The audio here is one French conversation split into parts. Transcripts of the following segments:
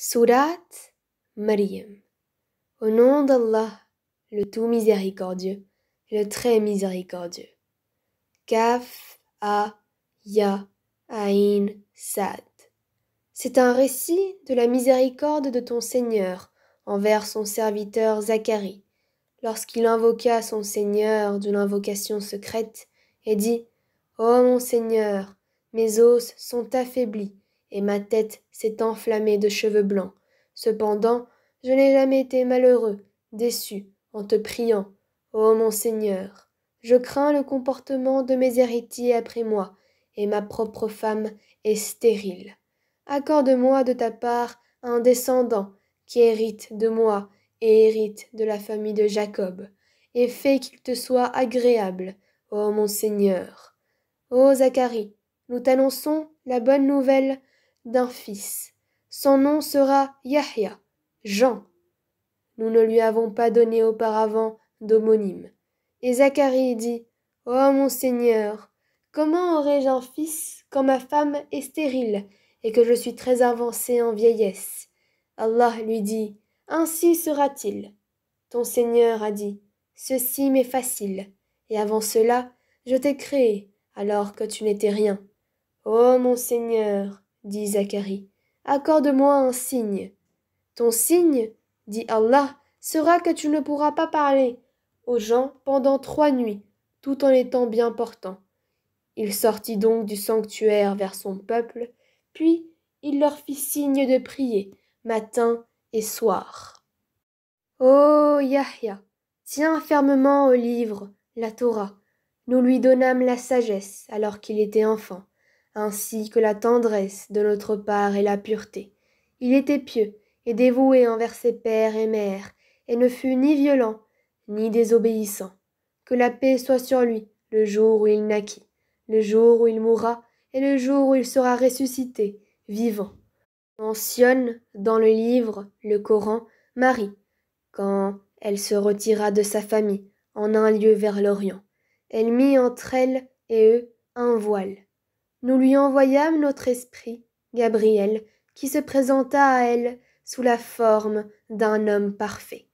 Sourate Maryam. Au nom d'Allah, le tout miséricordieux, le très miséricordieux. Kaf, Ha, Ya, Aïn, Sad. C'est un récit de la miséricorde de ton Seigneur envers son serviteur Zacharie, lorsqu'il invoqua son Seigneur d'une invocation secrète et dit « Ô mon Seigneur, mes os sont affaiblis et ma tête s'est enflammée de cheveux blancs. Cependant, je n'ai jamais été malheureux, déçu, en te priant. Ô mon Seigneur, je crains le comportement de mes héritiers après moi, et ma propre femme est stérile. Accorde-moi de ta part un descendant qui hérite de moi et hérite de la famille de Jacob, et fais qu'il te soit agréable, ô mon Seigneur. Ô Zacharie, nous t'annonçons la bonne nouvelle d'un fils. Son nom sera Yahya, Jean. Nous ne lui avons pas donné auparavant d'homonyme. Et Zacharie dit, ô mon Seigneur, comment aurais-je un fils quand ma femme est stérile et que je suis très avancé en vieillesse? Allah lui dit, ainsi sera-t-il. Ton Seigneur a dit, ceci m'est facile, et avant cela, je t'ai créé, alors que tu n'étais rien. Ô mon Seigneur, dit Zacharie, accorde-moi un signe. Ton signe, dit Allah, sera que tu ne pourras pas parler aux gens pendant 3 nuits, tout en étant bien portant. Il sortit donc du sanctuaire vers son peuple, puis il leur fit signe de prier, matin et soir. Ô Yahya, tiens fermement au livre, la Torah. Nous lui donnâmes la sagesse alors qu'il était enfant, ainsi que la tendresse de notre part et la pureté. Il était pieux et dévoué envers ses pères et mères, et ne fut ni violent, ni désobéissant. Que la paix soit sur lui le jour où il naquit, le jour où il mourra, et le jour où il sera ressuscité, vivant. Mentionne dans le livre, le Coran, Marie, quand elle se retira de sa famille en un lieu vers l'Orient. Elle mit entre elle et eux un voile. Nous lui envoyâmes notre esprit, Gabriel, qui se présenta à elle sous la forme d'un homme parfait.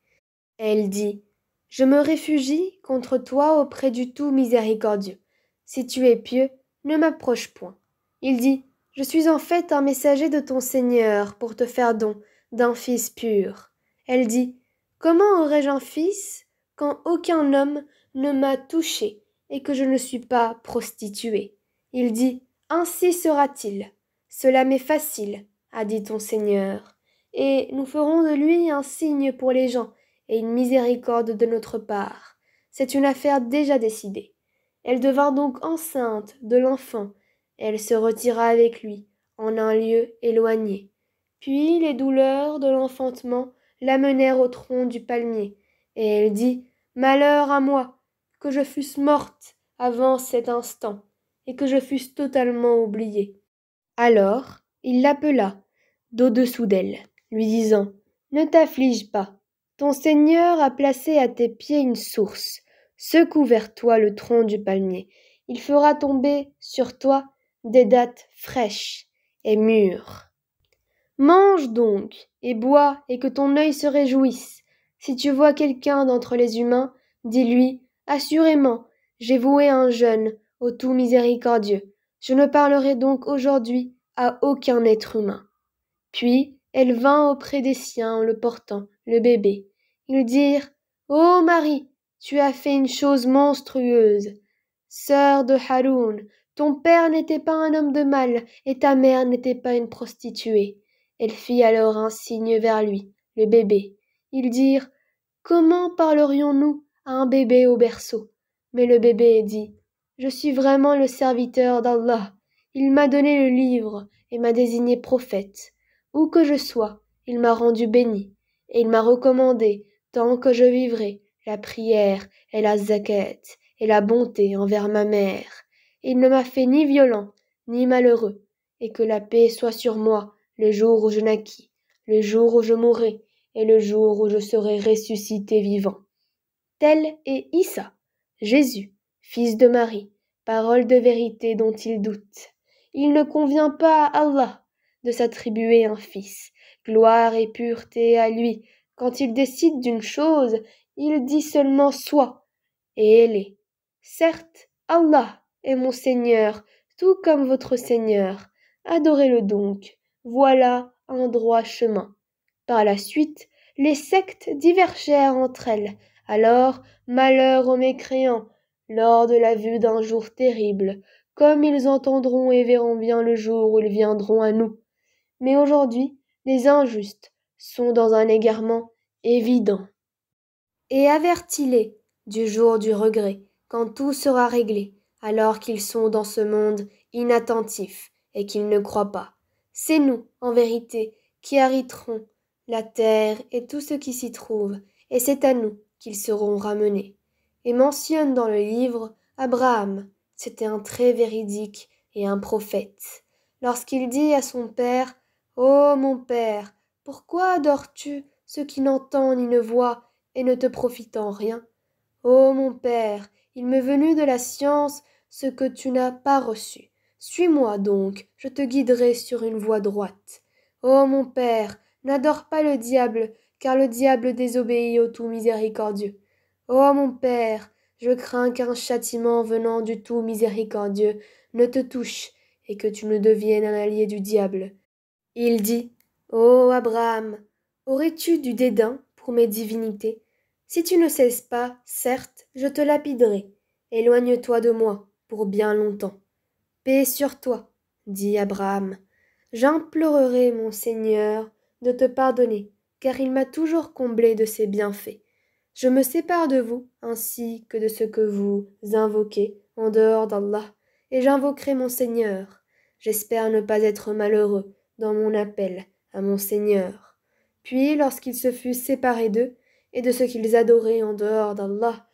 Elle dit, « Je me réfugie contre toi auprès du tout miséricordieux. Si tu es pieux, ne m'approche point. » Il dit, « Je suis en fait un messager de ton Seigneur pour te faire don d'un fils pur. » Elle dit, « Comment aurais-je un fils quand aucun homme ne m'a touché et que je ne suis pas prostituée? » Il dit, « Ainsi sera-t-il. Cela m'est facile, a dit ton Seigneur, et nous ferons de lui un signe pour les gens et une miséricorde de notre part. C'est une affaire déjà décidée. » Elle devint donc enceinte de l'enfant. Elle se retira avec lui en un lieu éloigné. Puis les douleurs de l'enfantement l'amenèrent au tronc du palmier, et elle dit, « Malheur à moi, que je fusse morte avant cet instant, et que je fusse totalement oubliée. » Alors il l'appela d'au-dessous d'elle, lui disant, « Ne t'afflige pas, ton Seigneur a placé à tes pieds une source. Secoue vers toi le tronc du palmier. Il fera tomber sur toi des dattes fraîches et mûres. Mange donc et bois et que ton œil se réjouisse. Si tu vois quelqu'un d'entre les humains, dis-lui, assurément, j'ai voué un jeûne au tout miséricordieux. Je ne parlerai donc aujourd'hui à aucun être humain. » Puis elle vint auprès des siens en le portant, le bébé. Ils dirent, « Ô Marie, tu as fait une chose monstrueuse. Sœur de Haroun, ton père n'était pas un homme de mal et ta mère n'était pas une prostituée. » Elle fit alors un signe vers lui, le bébé. Ils dirent, « Comment parlerions-nous à un bébé au berceau? » Mais le bébé dit, « Je suis vraiment le serviteur d'Allah. Il m'a donné le livre et m'a désigné prophète. Où que je sois, il m'a rendu béni, et il m'a recommandé, tant que je vivrai, la prière et la zakat et la bonté envers ma mère. Il ne m'a fait ni violent, ni malheureux, et que la paix soit sur moi le jour où je naquis, le jour où je mourrai, et le jour où je serai ressuscité vivant. » Tel est Issa, Jésus, fils de Marie, parole de vérité dont il doute. Il ne convient pas à Allah de s'attribuer un fils. Gloire et pureté à lui. Quand il décide d'une chose, il dit seulement soit, et elle est. Certes, Allah est mon Seigneur, tout comme votre Seigneur. Adorez-le donc. Voilà un droit chemin. Par la suite, les sectes divergèrent entre elles. Alors, malheur aux mécréants, lors de la vue d'un jour terrible, comme ils entendront et verront bien le jour où ils viendront à nous. Mais aujourd'hui, les injustes sont dans un égarement évident. Et avertis-les du jour du regret, quand tout sera réglé, alors qu'ils sont dans ce monde inattentifs et qu'ils ne croient pas. C'est nous, en vérité, qui hériterons la terre et tout ce qui s'y trouve, et c'est à nous qu'ils seront ramenés. Et mentionne dans le livre Abraham, c'était un très véridique et un prophète. Lorsqu'il dit à son père, « Ô mon père, pourquoi adores-tu ce qui n'entend ni ne voit et ne te profite en rien? Ô mon père, il m'est venu de la science ce que tu n'as pas reçu. Suis-moi donc, je te guiderai sur une voie droite. Ô mon père, n'adore pas le diable, car le diable désobéit au tout miséricordieux. Ô mon père, je crains qu'un châtiment venant du tout miséricordieux ne te touche et que tu ne deviennes un allié du diable. » Il dit, « Ô Abraham, aurais-tu du dédain pour mes divinités? Si tu ne cesses pas, certes, je te lapiderai. Éloigne-toi de moi pour bien longtemps. » Paix sur toi, dit Abraham. J'implorerai mon Seigneur de te pardonner, car il m'a toujours comblé de ses bienfaits. Je me sépare de vous, ainsi que de ce que vous invoquez en dehors d'Allah, et j'invoquerai mon Seigneur. J'espère ne pas être malheureux dans mon appel à mon Seigneur. Puis, lorsqu'il se fut séparé d'eux et de ce qu'ils adoraient en dehors d'Allah,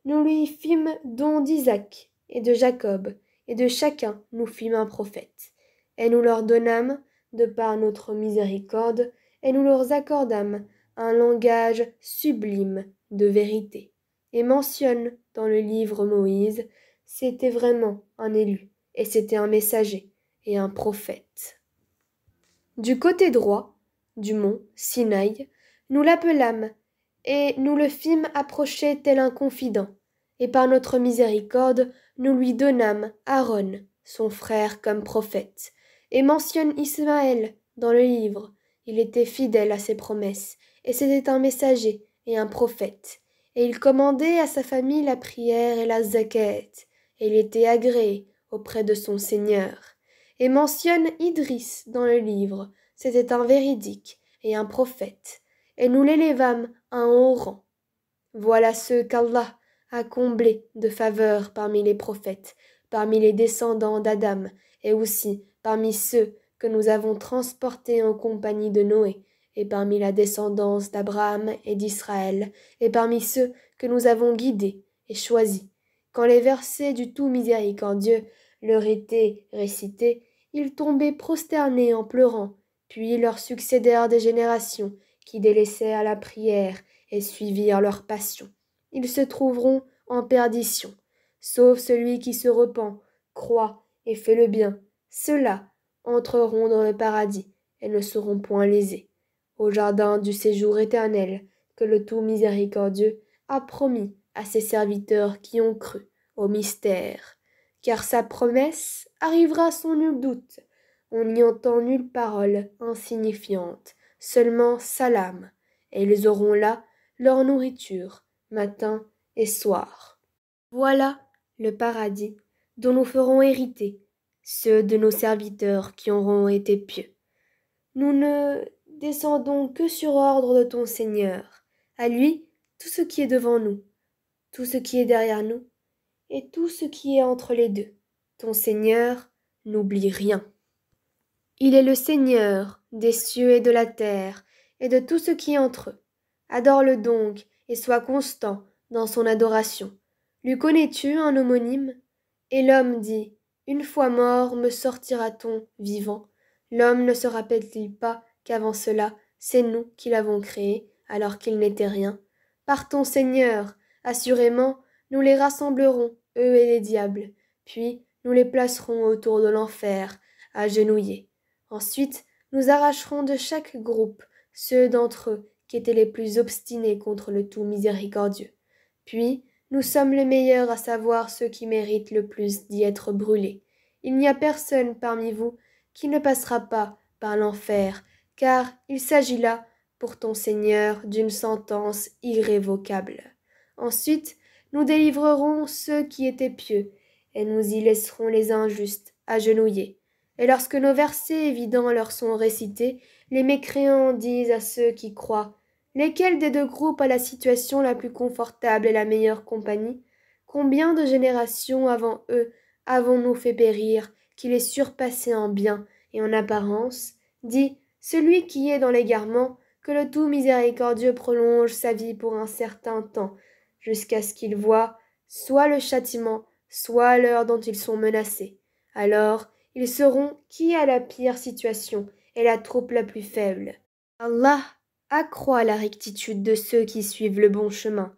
nous lui fîmes don d'Isaac et de Jacob, et de chacun nous fîmes un prophète. Et nous leur donnâmes, de par notre miséricorde, et nous leur accordâmes un langage sublime de vérité. Et mentionne dans le livre Moïse, c'était vraiment un élu, et c'était un messager et un prophète. Du côté droit du mont Sinaï, nous l'appelâmes, et nous le fîmes approcher tel un confident, et par notre miséricorde, nous lui donnâmes Aaron, son frère, comme prophète, et mentionne Ismaël dans le livre. Il était fidèle à ses promesses, et c'était un messager et un prophète, et il commandait à sa famille la prière et la zakat, et il était agréé auprès de son Seigneur. Et mentionne Idriss dans le livre, c'était un véridique et un prophète, et nous l'élevâmes à un haut rang. Voilà ceux qu'Allah a comblés de faveurs parmi les prophètes, parmi les descendants d'Adam, et aussi parmi ceux que nous avons transportés en compagnie de Noé, et parmi la descendance d'Abraham et d'Israël, et parmi ceux que nous avons guidés et choisis. Quand les versets du tout miséricordieux leur étaient récités, ils tombaient prosternés en pleurant, puis leur succédèrent des générations qui délaissèrent la prière et suivirent leur passion. Ils se trouveront en perdition, sauf celui qui se repent, croit et fait le bien. Ceux-là entreront dans le paradis et ne seront point lésés, au jardin du séjour éternel que le tout miséricordieux a promis à ses serviteurs qui ont cru au mystère. Car sa promesse arrivera sans nul doute. On n'y entend nulle parole insignifiante, seulement salam, et ils auront là leur nourriture, matin et soir. Voilà le paradis dont nous ferons hériter ceux de nos serviteurs qui auront été pieux. Nous ne descendons que sur ordre de ton Seigneur. À lui, tout ce qui est devant nous, tout ce qui est derrière nous, et tout ce qui est entre les deux. Ton Seigneur n'oublie rien. Il est le Seigneur des cieux et de la terre, et de tout ce qui est entre eux. Adore-le donc, et sois constant dans son adoration. Lui connais-tu un homonyme? Et l'homme dit, une fois mort, me sortira-t-on vivant? L'homme ne se rappelle-t-il pas qu'avant cela, c'est nous qui l'avons créé, alors qu'il n'était rien? Par ton Seigneur, assurément, nous les rassemblerons, eux et les diables, puis nous les placerons autour de l'enfer, agenouillés. Ensuite, nous arracherons de chaque groupe ceux d'entre eux qui étaient les plus obstinés contre le tout miséricordieux. Puis, nous sommes les meilleurs à savoir ceux qui méritent le plus d'y être brûlés. Il n'y a personne parmi vous qui ne passera pas par l'enfer, car il s'agit là, pour ton Seigneur, d'une sentence irrévocable. Ensuite, nous délivrerons ceux qui étaient pieux, et nous y laisserons les injustes agenouillés. Et lorsque nos versets évidents leur sont récités, les mécréants disent à ceux qui croient: lesquels des deux groupes a la situation la plus confortable et la meilleure compagnie? Combien de générations avant eux avons-nous fait périr, qui les surpassaient en bien et en apparence? Dit celui qui est dans l'égarement, que le tout miséricordieux prolonge sa vie pour un certain temps, jusqu'à ce qu'il voie soit le châtiment, soit l'heure dont ils sont menacés. Alors, ils sauront qui a la pire situation et la troupe la plus faible. Allah accroît la rectitude de ceux qui suivent le bon chemin,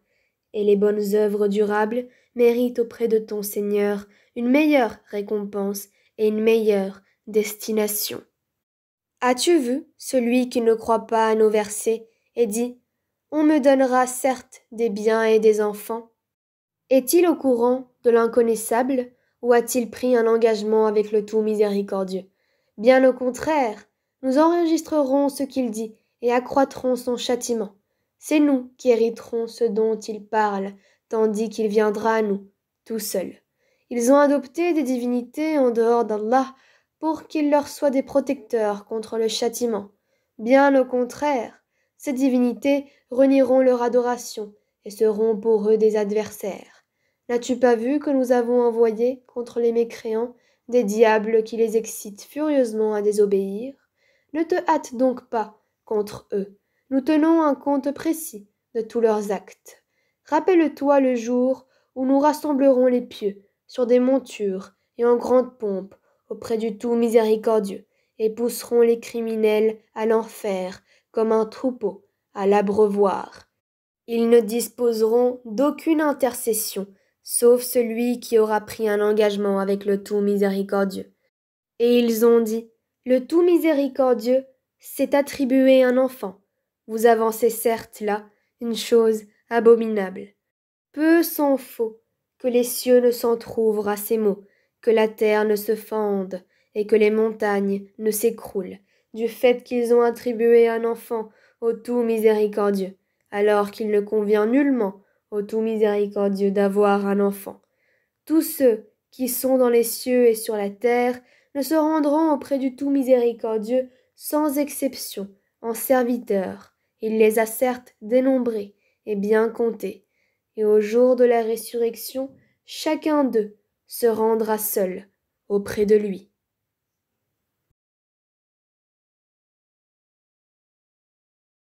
et les bonnes œuvres durables méritent auprès de ton Seigneur une meilleure récompense et une meilleure destination. As-tu vu celui qui ne croit pas à nos versets et dit: on me donnera certes des biens et des enfants? Est-il au courant de l'inconnaissable ou a-t-il pris un engagement avec le tout miséricordieux? Bien au contraire, nous enregistrerons ce qu'il dit et accroîtrons son châtiment. C'est nous qui hériterons ce dont il parle, tandis qu'il viendra à nous, tout seul. Ils ont adopté des divinités en dehors d'Allah pour qu'ils leur soient des protecteurs contre le châtiment. Bien au contraire, ces divinités renieront leur adoration et seront pour eux des adversaires. N'as-tu pas vu que nous avons envoyé contre les mécréants des diables qui les excitent furieusement à désobéir? Ne te hâte donc pas contre eux. Nous tenons un compte précis de tous leurs actes. Rappelle-toi le jour où nous rassemblerons les pieux sur des montures et en grande pompe auprès du tout miséricordieux, et pousseront les criminels à l'enfer comme un troupeau à l'abreuvoir. Ils ne disposeront d'aucune intercession, sauf celui qui aura pris un engagement avec le tout miséricordieux. Et ils ont dit: le tout miséricordieux s'est attribué un enfant. Vous avancez certes là une chose abominable. Peu s'en faut que les cieux ne s'entr'ouvrent à ces mots, que la terre ne se fende et que les montagnes ne s'écroulent, du fait qu'ils ont attribué un enfant au tout miséricordieux, alors qu'il ne convient nullement au tout miséricordieux d'avoir un enfant. Tous ceux qui sont dans les cieux et sur la terre ne se rendront auprès du tout miséricordieux sans exception, en serviteurs. Il les a certes dénombrés et bien comptés. Et au jour de la résurrection, chacun d'eux se rendra seul auprès de lui.